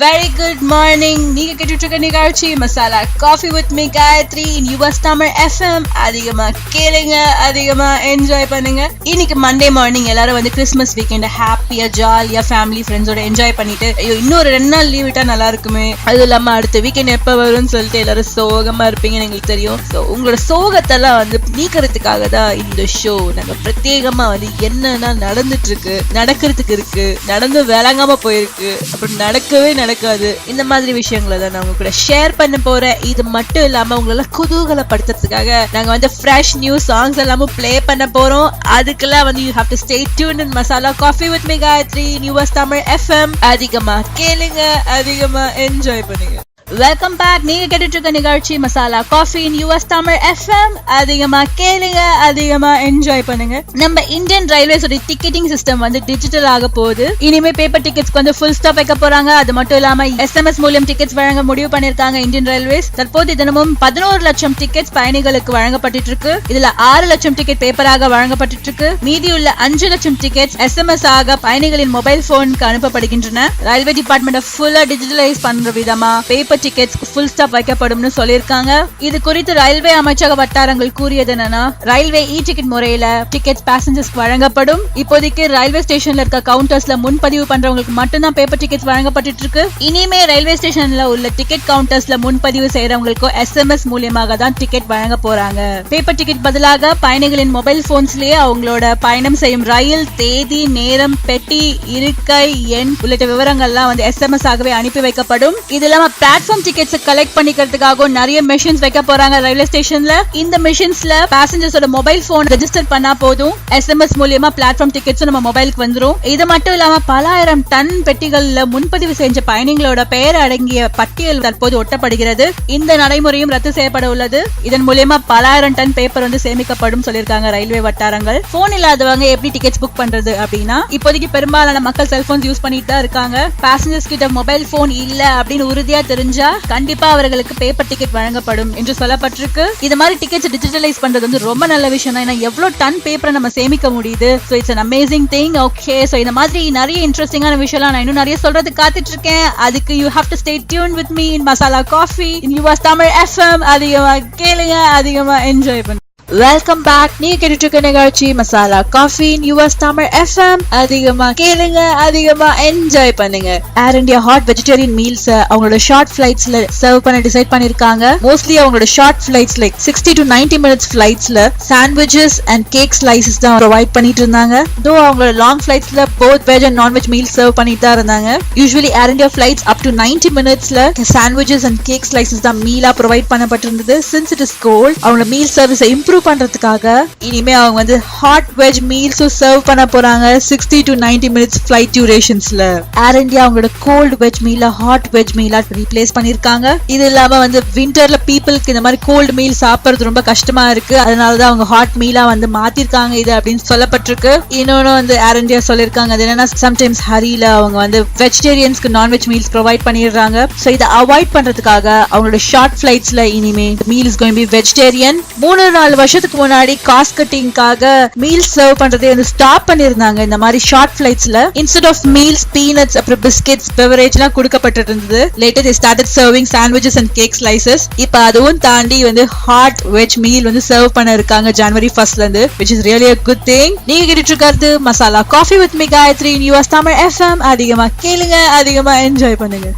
Very good morning. நீங்க கேட்டுட்டு இருக்க நிகழ்ச்சி masala coffee with me Gayathri in US Tamil FM. அதிகமா கேளுங்க, அதிகமா என்ஜாய் பண்ணுங்க. இன்னைக்கு மண்டே மார்னிங் எல்லாரும் வந்து கிறிஸ்மஸ் வீக்கெண்ட் ஹாப்பியா ஜாலியா ஃபேமிலி ஃப்ரெண்ட்ஸோட என்ஜாய் பண்ணிட்டு ஐயோ இன்னொரு 2 நாள் லீவ் விட்டா நல்லா இருக்குமே, அது இல்லாம அடுத்த வீக்கெண்ட் எப்ப வரும்னு சொல்லிட்டு எல்லாரும் சோகமா இருப்பீங்கன்னு எங்களுக்கு தெரியும். ஸோ உங்களோட சோகத்தெல்லாம் வந்து நீக்கிறதுக்காக தான் இந்த ஷோ. நாங்க பிரத்யேகமா வந்து என்னென்ன நடந்துட்டு இருக்கு, நடக்கிறதுக்கு இருக்கு, நடந்து விளங்காம போயிருக்கு, அப்புறம் நடக்கவே நடக்காது, இந்த மாதிரி விஷயங்களை தான் நான் உங்க கூட ஷேர் பண்ண போறேன். இது மட்டும் இல்லாம உங்களால குதூகலப்படுத்துறதுக்காக நாங்க வந்து ஃப்ரெஷ் நியூ சாங்ஸ் எல்லாமும் பிளே பண்ண போறோம். அதுக்கெல்லாம் வந்து you have to stay tuned in masala coffee with me Gayathri in US Tamil FM. அதிகமா கேளுங்க, அதிகமா என்ஜாய் பண்ணுங்க. Welcome back. நீங்க கேட்டுட்டு இருக்க நிகழ்ச்சி masala coffee in US Tamil FM. அதிகமா கேளுங்க, அதிகமா என்ஜாய் பண்ணுங்க. நம்ம இந்தியன் ரயில்வேஸோட டிக்கெட்டிங் சிஸ்டம் வந்து டிஜிட்டல் ஆக போகுது. இனிமே பேப்பர் டிக்கெட்ஸ்க்கு வந்து ஃபுல் ஸ்டாப் வைக்க போறாங்க. அது மட்டும் இல்லாம SMS மூலம் டிக்கெட்ஸ் வழங்க முடிவு பண்ணிருக்காங்க இந்தியன் ரயில்வேஸ். தற்போது தினமும் 11 லட்சம் டிக்கெட்ஸ் பயணிகளுக்கு வழங்கப்பட்டு இருக்கு. இதுல 6 லட்சம் டிக்கெட் பேப்பராக வழங்கப்பட்டு இருக்கு. மீதியுள்ள 5 லட்சம் டிக்கெட்ஸ் SMS ஆக பயணிகளின் மொபைல் போனுக்கு அனுப்பப்படுகின்றன. ரயில்வே டிபார்ட்மெண்ட் ஃபுல்லா டிஜிட்டலைஸ் பண்ற விதமா பேப்பர் டிக்கெட்ஸ்க்கு ஃபுல் ஸ்டாப் வைக்கப்படும்னு சொல்லிருக்காங்க. இது குறித்து ரயில்வே அமைச்சக வட்டாரங்கள் கூறியது என்னன்னா, ரயில்வே இ டிக்கெட் முறையில டிக்கெட்ஸ் பேசஞ்சர்ஸ்க்கு வழங்கப்படும். இப்போதைக்கு ரயில்வே ஸ்டேஷன்ல இருக்க கவுண்டர்ஸ்ல முன்பதிவு பண்றவங்களுக்கு மட்டும்தான் பேப்பர் டிக்கெட்ஸ் வழங்கப்பட்டு இருக்கு. இனிமே ரயில்வே ஸ்டேஷன்ல உள்ள டிக்கெட் கவுண்டர்ஸ்ல முன்பதிவு செய்யறவங்களுக்கு SMS மூலமாக தான் டிக்கெட் வழங்க போறாங்க. பேப்பர் டிக்கெட் பதிலாக பயணிகளின் மொபைல் போன்ஸ்லயே அவங்களோட பயணம் செய்யும் ரயில் தேதி, நேரம், பெட்டி, இருக்கை எண் உள்ளிட்ட விவரங்கள்லாம் வந்து SMS ஆகவே அனுப்பி வைக்கப்படும். இது இல்லாம பிளாட்ஃபார்ம் டிக்கெட்ஸ் கலெக்ட் பண்ணிக்கிறதுக்காக நிறைய மெஷின்ஸ் வைக்க போறாங்க ரயில்வே ஸ்டேஷன்ல. இந்த மெஷின்ஸ்ல பேசஞ்சர்ஸோட மொபைல் போன் ரெஜிஸ்டர் பண்ணா போதும், SMS மூலமா பிளாட்ஃபார்ம் டிக்கெட்ஸ் நம்ம மொபைலுக்கு வந்துரும். இது மட்டும் இல்லாம பல ஆயிரம் டன் பெட்டிகள்ல முன்பதிவு செஞ்ச பயணிகளோட பெயர் அடங்கிய பட்டியல் தற்போது ஒட்டப்படுகிறது. இந்த நடைமுறையும் ரத்து செய்யப்பட உள்ளது. இதன் மூலமா பல ஆயிரம் டன் பேப்பர் வந்து சேமிக்கப்படும் சொல்லிருக்காங்க ரயில்வே வட்டாரங்கள். போன் இல்லாதவங்க எப்படி டிக்கெட்ஸ் புக் பண்றது அப்படின்னா, இப்போதைக்கு பெரும்பாலான மக்கள் செல்போன்ஸ் யூஸ் பண்ணிட்டு தான் இருக்காங்க. பேசஞ்சர்ஸ் கிட்ட மொபைல் போன் இல்ல அப்படின்னு உறுதியா தெரிஞ்சா கண்டிப்பா அவர்களுக்கு பேப்பர் டிக்கெட் வழங்கப்படும் என்று சொல்லப்பட்டிருக்கு. இது மாதிரி டிக்கெட்ஸ் டிஜிட்டலைஸ் பண்றது வந்து ரொம்ப நல்ல விஷயம் தான். ஏன்னா எவ்வளவு டன் பேப்பரை நம்ம சேமிக்க முடியுது. So it's an amazing thing. Okay, so இந்த மாதிரி நிறைய இன்ட்ரெஸ்டிங்கான விஷயம்லாம் நான் இன்னும் நிறைய சொல்றதுக்கு காத்துட்டு இருக்கேன். அதுக்கு you have to stay tuned with me in masala Coffee in US Tamil FM. அதிகமா கேளுங்க, அதிகமா என்ஜாய் பண்ணுங்க. Welcome back. நீங்க கேட்டுட்டு இருக்க நிகழ்ச்சி masala coffee in US Tamil FM. அதிகமா கேளுங்க, அதிகமா என்ஜாய் பண்ணுங்க. Air India hot vegetarian meals அவங்களோட ஷார்ட் ஃபிளைட்ஸ்ல சர்வ் பண்ண டிசைட் பண்ணிருக்காங்க. மோஸ்ட்லி அவங்களோட short flights like 60 to 90 minutes ஃபிளைட்ஸ்ல சாண்ட்விச்சஸ் அண்ட் கேக் ஸ்லைசஸ் தான் ப்ரொவைட் பண்ணிட்டு இருந்தாங்க. தோ அவங்களோட லாங் ஃபிளைட்ஸ்ல both veg and non veg meals serve பண்ணிட்டு தான் இருந்தாங்க. Usually Air India flights up to 90 minutesல சாண்ட்விச்சஸ் அண்ட் கேக் ஸ்லைசஸ் தான் மீலா ப்ரொவைட் பண்ணப்பட்டிருந்தது. சின்ஸ் இட் இஸ் கோல்ட், அவங்களோட மீல் சர்வீஸ் இம்ப்ரூவ் பண்றதுக்காக இனிமே அவங்க வந்து ஹாட் வெஜ் மீல்ஸ் சர்வ் பண்ண போறாங்க 60 to 90 minutes ஃபிளைட் டியூரேஷன்ஸ்ல. ஏர் இந்தியா அவங்களோட கோல்ட் வெஜ் மீல ஹாட் வெஜ் மீலா ரீப்ளேஸ் பண்ணிருக்காங்க. இது இல்லாம வந்து விண்டர்ல பீப்புளுக்கு இந்த மாதிரி கோல்ட் மீல் சாப்பிடுறது ரொம்ப கஷ்டமா இருக்கு, அதனாலதான் அவங்க ஹாட் மீலா வந்து மாத்திருக்காங்க இது அப்படின்னு சொல்லப்பட்டிருக்கு. இன்னொன்னு வந்து ஏர் இந்தியா சொல்லிருக்காங்க, அது என்னன்னா சம்டைம்ஸ் ஹரியில அவங்க வந்து வெஜிடேரியன்ஸ்க்கு நான்வெஜ் மீல்ஸ் ப்ரொவைட் பண்ணிடுறாங்க. சோ இதை அவாய்ட் பண்றதுக்காக அவங்களோட ஷார்ட் ஃபிளைட்ஸ்ல இனிமே meal is going be vegetarian. 3-4 வருஷத்துக்கு முன்னாடி காஸ்ட் கட்டிங்காக மீல் சர்வ் பண்றதே வந்து ஸ்டாப் பண்ணிருந்தாங்க. இந்த மாதிரி ஷார்ட் ஃபிளைட்ஸ்ல இன்ஸ்டெட் ஆஃப் மீல்ஸ் பீனட்ஸ் அப்புறம் பிஸ்கெட்ஸ் பெவரேஜ் எல்லாம் கொடுக்கப்பட்டு இருந்தது. Later they started serving sandwiches and cake slices. இப்ப அதுவும் தாண்டி வந்து ஹாட் வெஜ் மீல் வந்து சர்வ் பண்ண இருக்காங்க January 1st இருந்து, which is really a good thing. நீங்க கேட்டுட்டு இருக்கிறது masala coffee with me Gayathri in US Tamil FM. அதிகமா கேளுங்க, அதிகமா என்ஜாய் பண்ணுங்க.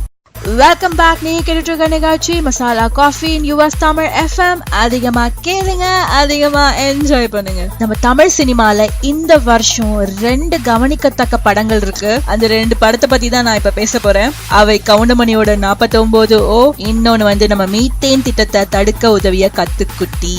Welcome back. நீங்க கேட்டுட்டு இருக்க நிகழ்ச்சி masala coffee in US Tamil FM. அதிகமா கேளுங்க, அதிகமா என்ஜாய் பண்ணுங்க. நம்ம தமிழ் சினிமால இந்த வருஷம் 2 கவனிக்கத்தக்க படங்கள் இருக்கு. அந்த 2 படத்தை பத்தி தான் நான் இப்ப பேச போறேன். அவை கவுண்டமணியோட 49O, இன்னொன்னு வந்து நம்ம மீத்தேன் திட்டத்தை தடுக்க உதவிய கத்துக்குட்டி.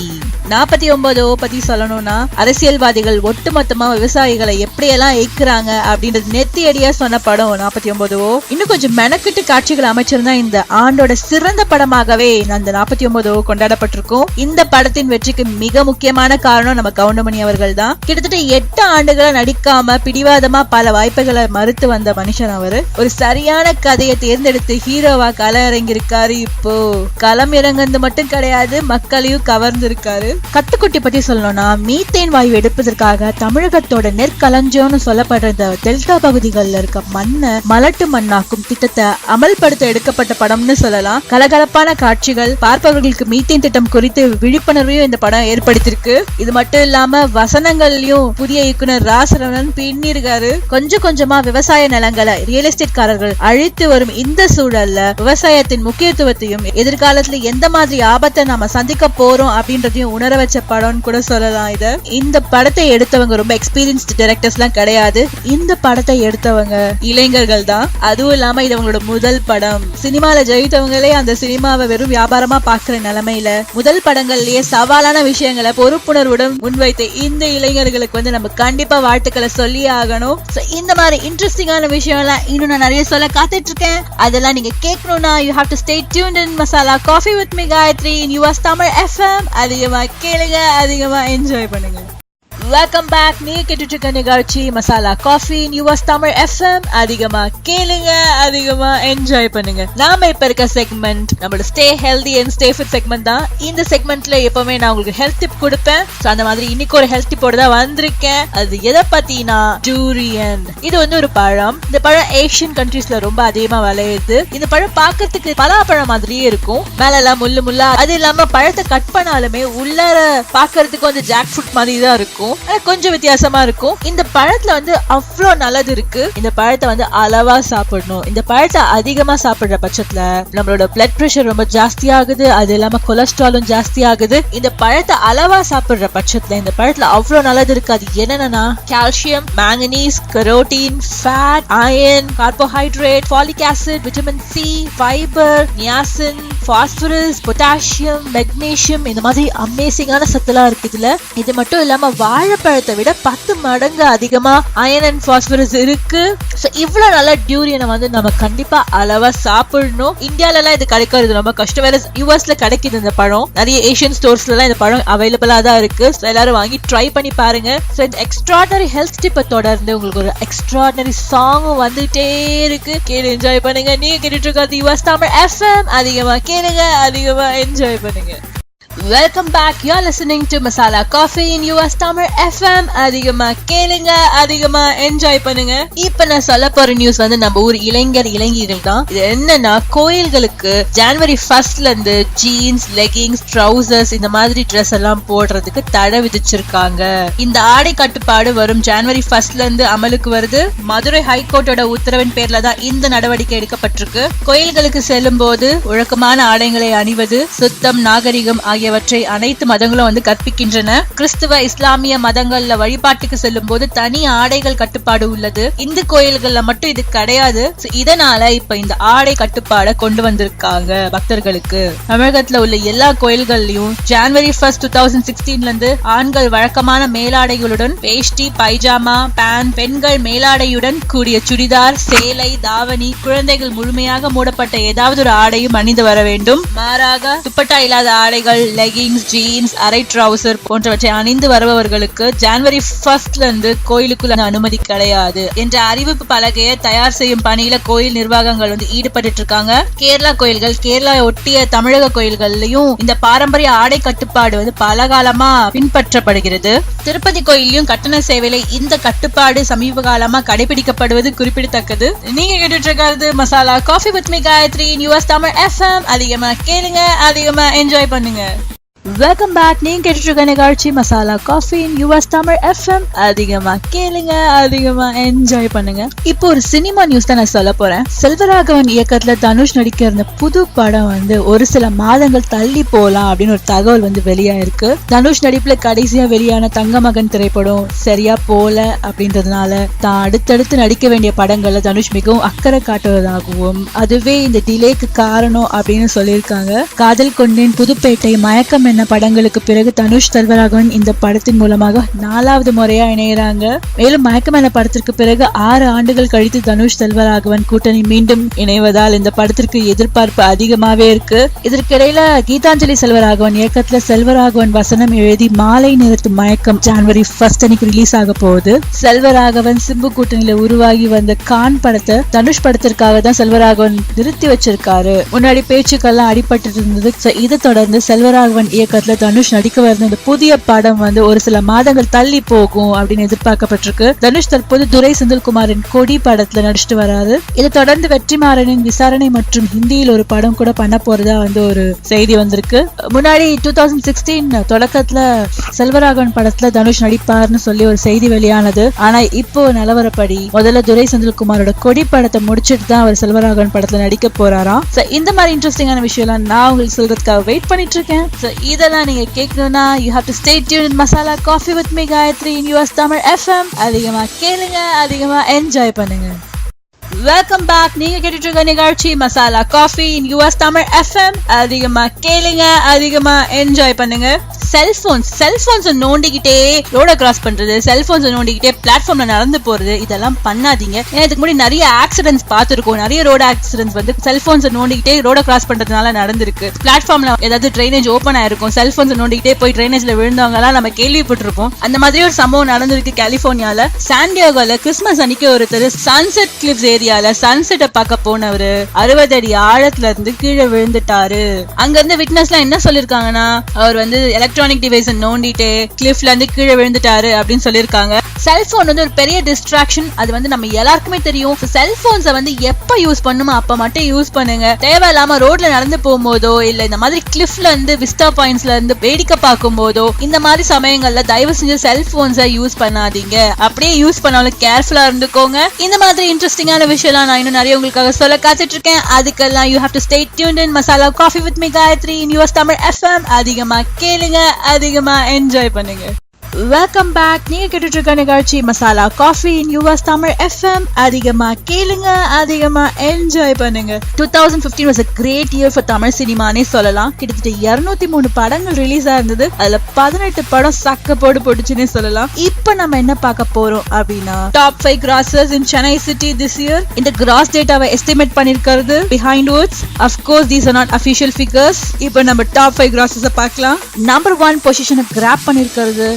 49O பத்தி சொல்லணும்னா, அரசியல்வாதிகள் ஒட்டுமொத்தமா விவசாயிகளை எப்படியெல்லாம் ஏக்குறாங்க அப்படின்றது நெத்தி அடியா சொன்ன படம் 49O. இன்னும் கொஞ்சம் மெனக்கிட்டு காட்சிகள் அமைச்சிருந்தா இந்த ஆண்டோட சிறந்த படமாகவே அந்த 49 கொண்டாடப்பட்டிருக்கும். இந்த படத்தின் வெற்றிக்கு மிக முக்கியமான காரணம் நம்ம கவுண்டமணி அவர்கள் தான். கிட்டத்தட்ட 8 ஆண்டுகளா நடிக்காம பிடிவாதமா பல வாய்ப்புகளை மறுத்து வந்த மனுஷன் அவரு. ஒரு சரியான கதையை தேர்ந்தெடுத்து ஹீரோவா களம் இறங்கியிருக்காரு. இப்போ களம் இறங்குறது மட்டும் கிடையாது, மக்களையும் கவர்ந்திருக்காரு. கத்துக்குட்டி பத்தி சொல்லணும்னா, மீத்தேன் வாயு எடுப்பதற்காக தமிழகத்தோட நெற்களஞ்சியம்னு சொல்லப்படுற இந்த டெல்டா பகுதிகளில் இருக்க மண்ணை மலட்டு மண்ணாக்கும் திட்டத்தை அமல்படுத்த எடுக்கப்பட்ட படம்னு சொல்லலாம். கலகலப்பான காட்சிகள், பார்ப்பவர்களுக்கு மீத்தேன் திட்டம் குறித்து விழிப்புணர்வையும் இந்த படம் ஏற்படுத்திருக்கு. இது மட்டும் இல்லாம வசனங்கள்லயும் புதிய இயக்குனர் ராசரவணன் பின்னிருக்காரு. கொஞ்சம் கொஞ்சமா விவசாய நிலங்களை ரியல் எஸ்டேட் காரர்கள் அழித்து வரும் இந்த சூழல்ல விவசாயத்தின் முக்கியத்துவத்தையும் எதிர்காலத்துல எந்த மாதிரி ஆபத்தை நாம சந்திக்க போறோம் அப்படின்றதையும் உணர வச்ச படம்னு கூட சொல்லலாம். இந்த படத்தை எடுத்தவங்க ரொம்ப எக்ஸ்பீரியன்ஸ்ட் டைரக்டர்ஸ் எல்லாம் கிடையாது. இந்த படத்தை எடுத்தவங்க இளைஞர்கள் தான். அதுவும் இல்லாம இது அவங்களோட முதல் படம். சினிமால ஜெயித்தவங்களே அந்த சினிமாவை வெறும் வியாபாரமா பாக்குற நிலைமையில முதல் படங்கள்லயே சவாலான விஷயங்களை பொறுப்புணர்வுடன் முன்வைத்த இந்த இளைஞர்களுக்கு நம்ம கண்டிப்பா வாழ்த்துக்களை சொல்லி ஆகணும். இந்த மாதிரி இன்ட்ரெஸ்டிங்கான விஷயம் எல்லாம் இன்னும் நான் நிறைய சொல்ல காத்துட்டு இருக்கேன். அதெல்லாம் நீங்க கேட்கணும்னா you have to stay tuned in Masala Coffee with me Gayatri in US Tamil FM. அதிகமா கேளுங்க, அதிகமா என்ஜாய் பண்ணுங்க. Welcome back. நீங்க கேட்டுட்டு இருக்க நிகழ்ச்சி masala coffee US Tamil FM. அதிகமா கேளுங்க, அதிகமா என்ஜாய் பண்ணுங்க. நாம இப்ப இருக்க செக்மெண்ட் நம்மளோட stay healthy and stay fit segment தான். இந்த செக்மெண்ட்ல எப்பவுமே நான் உங்களுக்கு ஹெல்த் டிப் கொடுப்பேன். அந்த மாதிரி இன்னைக்கு ஒரு ஹெல்த் டிப்போட தான் வந்திருக்கேன். அது எதை பத்தினா டூரியன். இது ஒரு பழம். இந்த பழம் ஏசியன் கண்ட்ரீஸ்ல ரொம்ப அதிகமா விளையுது. இந்த பழம் பாக்கிறதுக்கு பலாப்பழம் மாதிரியே இருக்கும். மேல எல்லாம் முள்ளு முள்ளா. அது இல்லாம பழத்தை கட் பண்ணாலுமே உள்ளார பாக்கிறதுக்கு ஜாக் ஃப்ரூட் மாதிரி தான் இருக்கும். கொஞ்சம் வித்தியாசமா இருக்கும். இந்த பழத்துல அவ்வளோ நல்லது இருக்கு. இந்த பழத்தை அளவா சாப்பிடணும். இந்த பழத்தை அதிகமா சாப்பிடுற பட்சத்துல நம்மளோட பிளட் பிரஷர் ரொம்ப ஜாஸ்தி ஆகுது. அது இல்லாம கொலஸ்ட்ராலும் ஜாஸ்தி ஆகுது. இந்த பழத்தை அளவா சாப்பிடுற பட்சத்துல இந்த பழத்துல அவ்வளோ நல்லது இருக்கு. அது என்னன்னா calcium, manganese, carotene, fat, iron, carbohydrate, folic acid, vitamin C, fibre, niacin, phosphorus, potassium, magnesium, இந்த மாதிரி அமேசிங்கான சத்துலாம் இருக்கு இதுல. இது மட்டும் இல்லாம வாழைப்பழத்தை விட 10 மடங்கு அதிகமா அயர்ன் அண்ட் பாஸ்பரஸ் இருக்கு. இவ்வளவு நல்ல டியூரியனை நம்ம கண்டிப்பா அளவா சாப்பிடணும். இந்தியால எல்லாம் இது கிடைக்கிறது ரொம்ப கஷ்டம். வேற யூஎஸ்ல கிடைக்குது இந்த பழம். நிறைய ஏசியன் ஸ்டோர்ஸ்ல எல்லாம் இந்த பழம் அவைலபிளா தான் இருக்கு. எல்லாரும் வாங்கி ட்ரை பண்ணி பாருங்க. எக்ஸ்ட்ராடனரி ஹெல்த் டிப்பை தொடர்ந்து உங்களுக்கு ஒரு எக்ஸ்ட்ராடனரி சாங்கும் வந்துட்டே இருக்கு. கேட்டு என்ஜாய் பண்ணுங்க. நீங்க கேட்டுட்டு இருக்கிறது யுஎஸ் தமிழ் எஃப்எம். அதிகமா கேளுங்க, அதிகமா என்ஜாய் பண்ணுங்க. Welcome back. You are listening to Masala Coffee in US Tamil FM. அதிகமா கேளுங்க, அதிகமா என்ஜாய் பண்ணுங்க. இப்ப நான் சொல்ல போற நியூஸ் நம்ம ஊர் இளைஞர்கள் தான். இது என்னன்னா, கோயில்களுக்கு ஜனவரி 1ல இருந்து ஜீன்ஸ், லெகிங்ஸ், ட்ரவுசர்ஸ் இந்த மாதிரி ட்ரெஸ் எல்லாம் போடுறதுக்கு தடை விதிச்சிருக்காங்க. இந்த ஆடை கட்டுப்பாடு வரும் ஜனவரி 1ல இருந்து அமலுக்கு வருது. மதுரை ஹைகோர்ட்டோட உத்தரவின் பேர்ல தான் இந்த நடவடிக்கை எடுக்கப்பட்டிருக்கு. கோயில்களுக்கு செல்லும் போது ஒழுக்கமான ஆடைகளை அணிவது, சுத்தம், நாகரிகம் ஆகியவற்றை அனைத்து மதங்களும் கற்பிக்கின்றன. கிறிஸ்துவ, இஸ்லாமிய மதங்கள்ல வழிபாட்டுக்கு செல்லும் போது தனி ஆடைகள் கட்டுப்பாடு உள்ளது. இந்து கோயில்கள்ல மட்டும் இது கிடையாது. இதனால இப்ப இந்த ஆடை கட்டுப்பாடை கொண்டு வந்திருக்காங்க பக்தர்களுக்கு. தமிழகத்துல உள்ள எல்லா கோயில்கள்லயும் ஜனவரி 1, 2016ல இருந்து ஆண்கள் வழக்கமான மேலாடைகளுடன் வேஷ்டி, பைஜாமா, பேண்ட், பெண்கள் மேலாடையுடன் கூடிய சுடிதார், சேலை, தாவணி, குழந்தைகள் முழுமையாக மூடப்பட்ட ஏதாவது ஒரு ஆடையும் அணிந்து வர வேண்டும். மாறாக துப்பட்டா இல்லாத ஆடைகள், லெகிங்ஸ், ஜீன்ஸ், அரை ட்ரவுசர் போன்றவற்றை அணிந்து வருபவர்களுக்கு ஜனவரி 1ல இருந்து கோயிலுக்குள்ள அனுமதி கிடையாது என்ற அறிவிப்பு பலகையை தயார் செய்யும் பணியில கோயில் நிர்வாகங்கள் ஈடுபட்டு இருக்காங்க. கேரளா கோயில்கள், கேரளா ஒட்டிய தமிழக கோயில்கள்லயும் இந்த பாரம்பரிய ஆடை கட்டுப்பாடு பல காலமா பின்பற்றப்படுகிறது. திருப்பதி கோயிலையும் கட்டண சேவையில இந்த கட்டுப்பாடு சமீப காலமா கடைபிடிக்கப்படுவது குறிப்பிடத்தக்கது. நீங்க கேட்டுட்டு இருக்கிறது masala coffee with me Gayathri in US Tamil FM. அதிகமா கேளுங்க, அதிகமா என்ஜாய் பண்ணுங்க. Welcome back. நீங்க கேட்டுட்டு இருக்க நிகழ்ச்சி masala coffee in US Tamil FM. அதிகமா கேளுங்க, அதிகமா என்ஜாய் பண்ணுங்க. இப்போ ஒரு சினிமா நியூஸ் தான் நான் சொல்ல போறேன். செல்வராகவன் இயக்கத்துல தனுஷ் நடிக்க இருந்த புது படம் ஒரு சில மாதங்கள் தள்ளி போலாம் அப்படின்னு ஒரு தகவல் வெளியாயிருக்கு. தனுஷ் நடிப்புல கடைசியா வெளியான தங்கமகன் திரைப்படம் சரியா போல அப்படின்றதுனால தான் அடுத்தடுத்து நடிக்க வேண்டிய படங்கள்ல தனுஷ் மிகவும் அக்கறை காட்டுவதாகவும் அதுவே இந்த டிலேக்கு காரணம் அப்படின்னு சொல்லியிருக்காங்க. காதல் கொண்டேன், புதுப்பேட்டை, மயக்கம் என்ன படங்களுக்கு பிறகு தனுஷ் செல்வராகவன் இந்த படத்தின் மூலமாக 4வது முறையா இணையறாங்க. மேலும் மயக்கம் என்ன படத்திற்கு பிறகு 6 ஆண்டுகள் கழித்து தனுஷ் செல்வராகவன் கூட்டணி மீண்டும் இணைவதால் இந்த படத்திற்கு எதிர்பார்ப்பு அதிகமாவே இருக்கு. இதற்கிடையில கீதாஞ்சலி செல்வராகவன் இயக்கத்துல செல்வராகவன் வசனம் எழுதி மாலை நேரத்து மயக்கம் ஜனவரி 1 அன்னைக்கு ரிலீஸ் ஆக போகுது. செல்வராகவன் சிம்பு கூட்டணியில உருவாகி வந்த கான் படத்தை தனுஷ் படத்திற்காக தான் செல்வராகவன் நிறுத்தி வச்சிருக்காரு. முன்னாடி பேச்சுக்கெல்லாம் அடிபட்டு இருந்தது. இதை தொடர்ந்து செல்வராகவன் இயக்கத்துல தனுஷ் நடிக்க வருது இந்த புதிய படம் ஒரு சில மாதங்கள் தள்ளி போகும் அப்படின்னு எதிர்பார்க்கப்பட்டிருக்கு. தனுஷ் தற்போது துரை செந்தில்குமாரின் கொடி படத்துல நடிச்சிட்டு வராரு. இதை தொடர்ந்து வெற்றிமாறனின் விசாரணை மற்றும் ஹிந்தியில் ஒரு படம் கூட பண்ண போறதா ஒரு செய்தி வந்திருக்கு. முன்னாடி 2016 தொடக்கத்துல செல்வராகவன் படத்துல தனுஷ் நடிப்பார்னு சொல்லி ஒரு செய்தி வெளியானது. ஆனா இப்போ நிலவரப்படி முதல்ல துரை செந்தில்குமாரோட கொடி படத்தை முடிச்சிட்டு தான் அவர் செல்வராகவன் படத்துல நடிக்க போறாராம். இந்த மாதிரி இன்ட்ரெஸ்டிங்கான விஷயம் நான் உங்களுக்கு சொல்றதுக்காக வெயிட் பண்ணிட்டு இருக்கேன். இதெல்லாம் நீங்க கேட்கணும்னா you have to stay tuned in Masala Coffee with me Gayatri in US Tamil FM. அதிகமா கேளுங்க, அதிகமா என்ஜாய் பண்ணுங்க. Welcome back. நீங்க கேட்டுட்டு இருக்க நிகழ்ச்சி masala coffee in US Tamil FM. அதிகமா கேளுங்க, அதிகமா என்ஜாய் பண்ணுங்க. செல்போன்ஸ் நோண்டிக்கிட்டே ரோட கிராஸ் பண்றது, செல்போன்ஸ் நோண்டிக்கிட்டே பிளாட்ஃபார்ம்ல நடந்து போறது, இதெல்லாம் பண்ணாதீங்க. ஏன்னா இதுக்கு முன்னாடி நிறைய ஆக்சிடென்ட்ஸ் பார்த்திருக்கோம். நிறைய ரோடு ஆக்சிடென்ட்ஸ் செல்போன்ஸ் நோண்டிக்கிட்டே ரோட கிராஸ் பண்றதுனால நடந்திருக்கு. பிளாட்ஃபார்ம்ல ஏதாவது ட்ரைனேஜ் ஓபன் ஆயிருக்கும், செல்போன்ஸ் நோண்டிக்கிட்டே போய் ட்ரைனேஜ்ல விழுந்தவங்க எல்லாம் நம்ம கேள்விப்பட்டிருப்போம். அந்த மாதிரி ஒரு சம்பவம் நடந்திருக்கு கலிபோர்னியால. சாண்டியாகோல கிறிஸ்துமஸ் அன்னைக்கு ஒருத்தர் சன்செட் கிளிப்ஸ் ஏரியால சன்செட்டை பார்க்க போனவரு 60 அடி ஆழத்துல இருந்து கீழே விழுந்துட்டாரு. அங்க இருந்து விட்னஸ் எல்லாம் என்ன சொல்லிருக்காங்கன்னா, அவர் எலக்ட்ரானிக் டிவைஸ் நோண்டிட்டு கிளிஃப்ல இருந்து கீழே விழுந்துட்டாரு அப்படின்னு சொல்லிருக்காங்க. செல்போன் ஒரு பெரிய டிஸ்ட்ராக்ஷன். அது நம்ம எல்லாருக்குமே தெரியும். செல்போன்ஸை எப்ப யூஸ் பண்ணுமோ அப்ப மட்டும் யூஸ் பண்ணுங்க. தேவையில்லாம ரோட்ல நடந்து போகும்போதோ இல்ல இந்த மாதிரி கிளிஃப்ல இருந்து விஸ்டா பாயிண்ட்ஸ்ல இருந்து வேடிக்கை பார்க்கும் போதோ இந்த மாதிரி சமயங்கள்ல தயவு செஞ்சு செல்போன்ஸை யூஸ் பண்ணாதீங்க. அப்படியே யூஸ் பண்ணாலும் கேர்ஃபுல்லா இருந்துக்கோங்க. இந்த மாதிரி இன்ட்ரெஸ்டிங்கான விஷயம் நான் இன்னும் நிறைய உங்களுக்காக சொல்ல காத்துட்டு இருக்கேன். அதுக்கெல்லாம் you have to stay tuned in Masala Coffee with me Gayatri in US Tamil FM. அதிகமா கேளுங்க, அதிகமா என்ஜாய் பண்ணுங்க. Welcome back. நீங்க கேட்டுட்டு இருக்க நிகழ்ச்சி masala coffee in US Tamil FM. அதிகமா கேளுங்க, அதிகமா என்ஜாய் பண்ணுங்க. 2015 was a great year for Tamil சினிமானே சொல்லலாம். கிட்டத்தட்ட 203 படங்கள் ரிலீஸ் ஆயிருந்தது. அதுல 18 படம் சக்க போட்டுச்சுன்னே சொல்லலாம். இப்ப நம்ம என்ன பார்க்க போறோம் அப்படின்னா top 5 grosses in Chennai city this year. இந்த கிராஸ் டேட்டாவை estimate பண்ணிருக்கிறது Behind Woods. Of course these are not official figures. இப்ப நம்ம டாப் 5 grosses பார்க்கலாம். நம்பர் 1 பொசிஷனை கிராப் பண்ணிருக்கிறது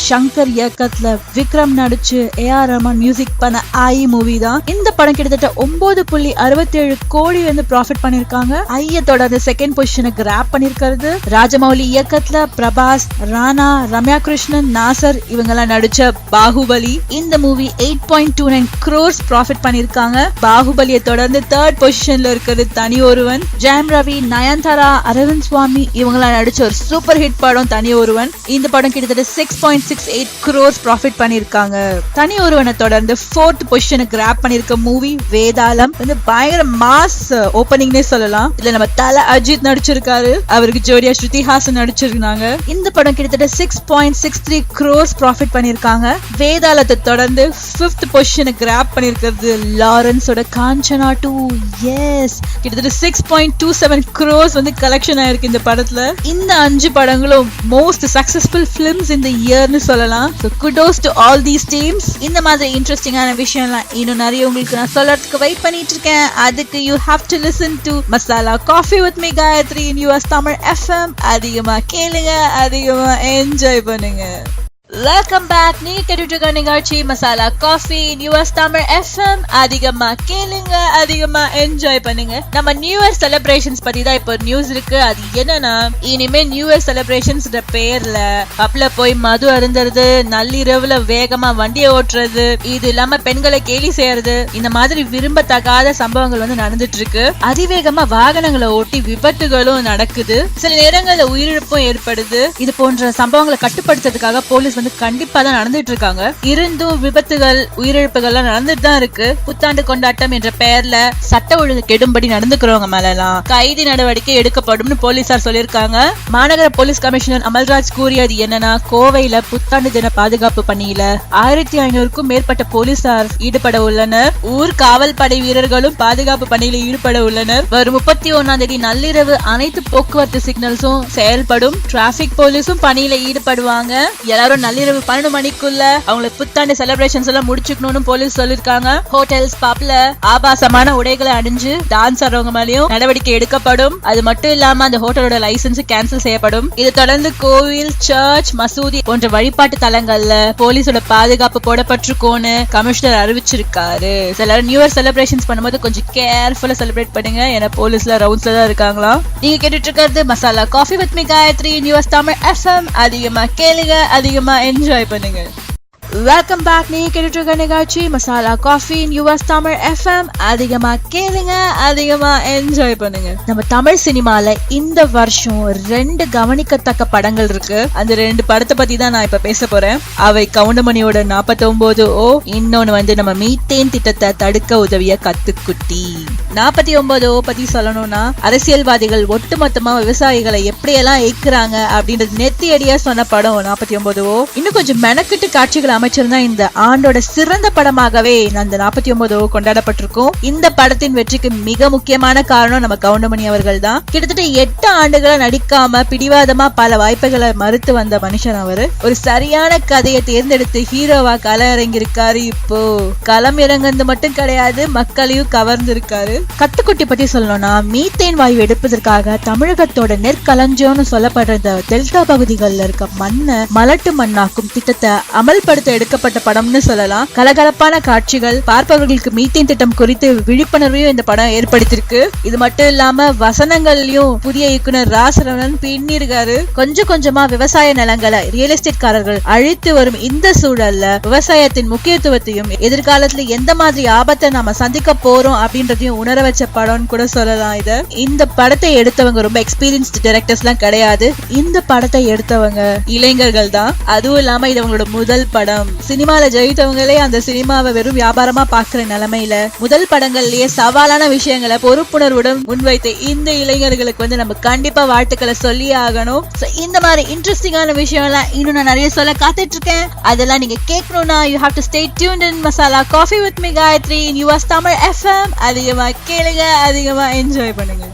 சங்கர் இயக்கத்துல விக்ரம் நடிச்சு AR ரஹ்மான் மியூசிக் பண்ண ஐ மூவி தான். இந்த படம் கிட்டத்தட்ட 9.67 கோடி ப்ராஃபிட் பண்ணிருக்காங்க. ஐய தொடர்ந்து செகண்ட் பொசிஷனை கிராப் பண்ணிருக்கிறது ராஜமௌலி இயக்கத்துல பிரபாஸ், ராணா, ரம்யா கிருஷ்ணன், நாசர் இவங்க எல்லாம் நடிச்ச பாகுபலி. இந்த மூவி 8.29 crores ப்ராஃபிட் பண்ணிருக்காங்க. பாகுபலியை தொடர்ந்து தேர்ட் பொசிஷன்ல இருக்கிறது தனி ஒருவன். ஜெயம் ரவி, நயன்தாரா, அரவிந்த் சுவாமி இவங்க எல்லாம் நடிச்ச ஒரு சூப்பர் ஹிட் படம் தனி ஒருவன். இந்த படம் கிட்டத்தட்ட 6.68 crores ப்ராஃபிட் பண்ணிருக்காங்க. தனி ஒருவனை தொடர்ந்து ஃபோர்த் பொசிஷனை கிராப் பண்ணிருக்க மூவி வேதாளம். பயங்கர மாஸ் ஓபனிங்னே சொல்லலாம். இதுல நம்ம தல அஜித் நடிச்சிருக்காரு, அவருக்கு ஜோடியா ஸ்ருதி ஹாசன் நடிச்சிருக்காங்க. இந்த படம் கிட்டத்தட்ட 6.63 crores ப்ராஃபிட் பண்ணிருக்காங்க. வேதாளத்தை தொடர்ந்து ஃபிஃப்த் பொசிஷனை கிராப் பண்ணிருக்கிறது லாரன்ஸோட காஞ்சனா 2. எஸ், கிட்டத்தட்ட 6.27 crores கலெக்ஷன் ஆயிருக்கு இந்த படத்துல. இந்த 5 படங்களும் மோஸ்ட் சக்சஸ்ஃபுல் பிலிம்ஸ் இந்த இயர்னு சொல்லலாம். So kudos to all these teams. இந்த மாதிரி இன்ட்ரெஸ்டிங்கான விஷயம்லாம் இன்னும் நிறைய உங்களுக்கு நான் சொல்றதுக்கு வெயிட் பண்ணிட்டு இருக்கேன். அதுக்கு you have to listen to Masala Coffee with me Gayatri in US Tamil FM. அதிகமா கேளுங்க, அதிகமா என்ஜாய் பண்ணுங்க. Welcome back. நீங்க கேட்டுட்டு இருக்க நிகழ்ச்சி masala coffee in US Tamil FM. அதிகமா கேளுங்க, அதிகமா என்ஜாய் பண்ணுங்க. நம்ம நியூ இயர் செலிப்ரேஷன்ஸ் பத்தி தான் இப்போ நியூஸ் இருக்கு. அது என்னன்னா, இனிமே நியூ இயர் செலிப்ரேஷன்ஸ் பேர்ல பப்ல போய் மது அருந்துறது, நள்ளிரவுல வேகமா வண்டியை ஓட்டுறது, இது இல்லாம பெண்களை கேலி செய்யறது, இந்த மாதிரி விரும்பத்தகாத சம்பவங்கள் நடந்துட்டு இருக்கு. அதிவேகமா வாகனங்களை ஓட்டி விபத்துகளும் நடக்குது. சில நேரங்கள்ல உயிரிழப்பும் ஏற்படுது. இது போன்ற சம்பவங்களை கட்டுப்படுத்துறதுக்காக போலீஸ் வந்து கண்டிப்பா தான் நடந்துட்டு இருக்காங்க. இருந்தும் விபத்துகள், உயிரிழப்புகள் எல்லாம் நடந்துட்டு தான் இருக்கு. புத்தாண்டு கொண்டாட்டம் என்ற பெயர்ல சட்ட ஒழுங்கு கெடும்படி நடந்துக்கிறவங்க மேல எல்லாம் கைது நடவடிக்கை எடுக்கப்படும் போலீசார் சொல்லியிருக்காங்க. மாநகர போலீஸ் கமிஷனர் அமல்ராஜ் கூறியது என்னன்னா, கோவையில புத்தாண்டு தின பாதுகாப்பு பணியில 1500க்கும் மேற்பட்ட போலீசார் ஈடுபட உள்ளனர். ஊர் காவல் படை வீரர்களும் பாதுகாப்பு பணியில் ஈடுபட உள்ளனர். வரும் 31ஆம் தேதி நள்ளிரவு அனைத்து போக்குவரத்து சிக்னல்ஸும் செயல்படும். டிராபிக் போலீஸும் பணியில ஈடுபடுவாங்க. எல்லாரும் நள்ளிரவு 12 மணிக்குள்ள அவங்களுக்கு புத்தாண்டு செலிப்ரேஷன்ஸ் எல்லாம் முடிச்சுக்கணும்னு போலீஸ் சொல்லிருக்காங்க. ஹோட்டல்ஸ், பப்ல ஆபாசமான உடைகளை அணிஞ்சு டான்ஸ் ஆடுறவங்க மேலயும் நடவடிக்கை எடுக்கப்படும். அது மட்டும் இல்லாம அந்த ஹோட்டலோட லைசன்ஸ் கேன்சல் செய்யப்படும். இதை தொடர்ந்து கோவில், சர்ச், மசூதி போன்ற வழிபாட்டு தலங்கள்ல போலீஸோட பாதுகாப்பு போடப்பட்டிருக்கோன்னு கமிஷனர் அறிவிச்சிருக்காரு. எல்லாரும் நியூ இயர் செலிப்ரேஷன்ஸ் பண்ணும்போது கொஞ்சம் கேர்ஃபுல்லா செலிப்ரேட் பண்ணுங்க. ஏன்னா போலீஸ்ல ரவுண்ட்ஸ்ல தான் இருக்காங்களா. நீங்க கேட்டுட்டு இருக்கிறது masala coffee with me Gayathri, news Tamil FM. அதிகமா கேளுங்க, அதிகமா என்ஜாய் பண்ணுங்க. Welcome back. நீ கேட்டுட்டு நிகழ்ச்சி masala coffee US Tamil FM. அதிகமா கேளுங்க, அதிகமா என்ஜாய் பண்ணுங்க. நம்ம தமிழ் சினிமால இந்த வருஷம் 2 கவனிக்கத்தக்க படங்கள் இருக்கு. அந்த 2 படத்தை பத்தி தான் நான் இப்ப பேச போறேன். அவை கவுண்டமணியோட 49O, இன்னொன்னு வந்து நம்ம மீத்தேன் திட்டத்தை தடுக்க உதவிய கத்துக்குட்டி. 49O பத்தி சொல்லணும்னா, அரசியல்வாதிகள் ஒட்டுமொத்தமா விவசாயிகளை எப்படியெல்லாம் ஏக்குறாங்க அப்படின்றது நெத்தியடியா சொன்ன படம் 49O. இன்னும் கொஞ்சம் மெனக்கிட்டு காட்சிகள் அமைச்சிருந்தா இந்த ஆண்டோட சிறந்த படமாகவே அந்த 49O கொண்டாடப்பட்டிருக்கும். இந்த படத்தின் வெற்றிக்கு மிக முக்கியமான காரணம் நம்ம கவுண்டமணி அவர்கள் தான். கிட்டத்தட்ட 8 ஆண்டுகளா நடிக்காம பிடிவாதமா பல வாய்ப்புகளை மறுத்து வந்த மனுஷன் அவரு. ஒரு சரியான கதையை தேர்ந்தெடுத்து ஹீரோவா களம் இறங்கியிருக்காரு. இப்போ களம் இறங்குறது மட்டும் கிடையாது, மக்களையும் கவர்ந்திருக்காரு. கத்துக்குட்டி பத்தி சொல்லணும்னா, மீத்தேன் வாயு எடுப்பதற்காக தமிழகத்தோட நெற்களஞ்சியம்னு சொல்லப்படுற இந்த டெல்டா பகுதிகளில் இருக்க மண்ணை மலட்டு மண்ணாக்கும் திட்டத்தை அமல்படுத்த எடுக்கப்பட்ட படம்னு சொல்லலாம். கலகலப்பான காட்சிகள், பார்ப்பவர்களுக்கு மீத்தேன் திட்டம் குறித்து விழிப்புணர்வையும் இந்த படம் ஏற்படுத்திருக்கு. இது மட்டும் இல்லாம வசனங்கள்லயும் புதிய இயக்குனர் ராசரவணன் பின்னிருக்காரு. கொஞ்சம் கொஞ்சமா விவசாய நிலங்களை ரியல் எஸ்டேட் காரர்கள் அழித்து வரும் இந்த சூழல்ல விவசாயத்தின் முக்கியத்துவத்தையும் எதிர்காலத்துல எந்த மாதிரி ஆபத்தை நாம சந்திக்க போறோம் அப்படின்றதையும் உணர வச்ச படம்னு கூட சொல்லலாம். இத இந்த படத்தை எடுத்தவங்க ரொம்ப எக்ஸ்பீரியன்ஸ்டு டைரக்டர்ஸ் எல்லாம் கிடையாது. இந்த படத்தை எடுத்தவங்க இளைஞர்கள் தான். அதுவும் இல்லாம இது அவங்களோட முதல் படம். சினிமால ஜெயித்தவங்களே அந்த சினிமாவை வெறும் வியாபாரமா பாக்குற நிலைமையில முதல் படங்கள்லயே சவாலான விஷயங்களை பொறுப்புணர்வுடன் முன்வைத்த இந்த இளைஞர்களுக்கு வந்து நம்ம கண்டிப்பா வாழ்த்துக்களை சொல்லி ஆகணும். இந்த மாதிரி இன்ட்ரெஸ்டிங்கான விஷயம் எல்லாம் இன்னும் நான் நிறைய சொல்ல காத்துட்டு இருக்கேன். அதெல்லாம் நீங்க கேட்கணும்னா you have to stay tuned in masala coffee with me Gayathri in US Tamil FM. அதிகமா கேளுங்க, அதிகமா என்ஜாய் பண்ணுங்க.